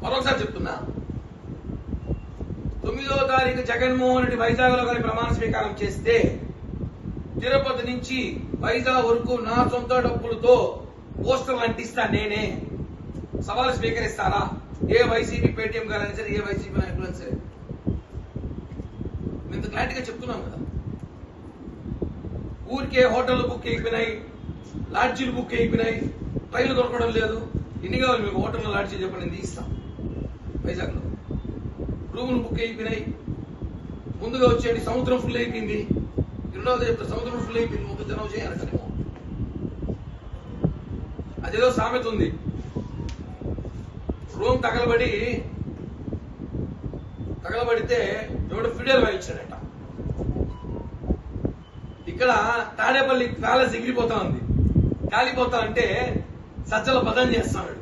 మరొకసారి చెప్తున్నా, 9వ తారీఖు జగన్మోహన్ రెడ్డి వైజాగ్ లో కానీ ప్రమాణ స్వీకారం చేస్తే తిరుపతి నుంచి వైజాగ్ వరకు నా సొంత డబ్బులతో పోస్టర్లు అంటిస్తా నేనే. సవాలు స్వీకరిస్తారా? ఏ వైసీపీ పేటీఎం గారైనా సరే, ఏ వైసీపీ నాయకులైనా సరే. ఇంత క్లారిటీగా చెప్తున్నాం కదా. ఊరికే హోటల్ బుక్ అయిపోయినాయి, లాడ్జీలు బుక్ అయిపోయినాయి, ట్రైన్లు దొరకడం లేదు. ఎన్ని కావాలి మీకు హోటల్లో లాడ్జీ చెప్పండి, నేను తీస్తాం. వైజాగ్ లో రూములు బుక్ అయిపోయినాయి. ముందుగా వచ్చేయండి, సముద్రం ఫుల్ అయిపోయింది. రెండవది చెప్తారు, సముద్రం ఫుల్ అయిపోయింది, ముందు జనం చేయాలంటారేమో. అదేదో సామెత ఉంది, రూమ్ తగలబడితే ఎవడో ఫిడేల్ వాయించాడట. ఇక్కడ తాడేపల్లి ప్యాలెస్ ఎగిరిపోతా ఉంది. కాలిపోతా అంటే సజ్జల పదం చేస్తున్నాడు.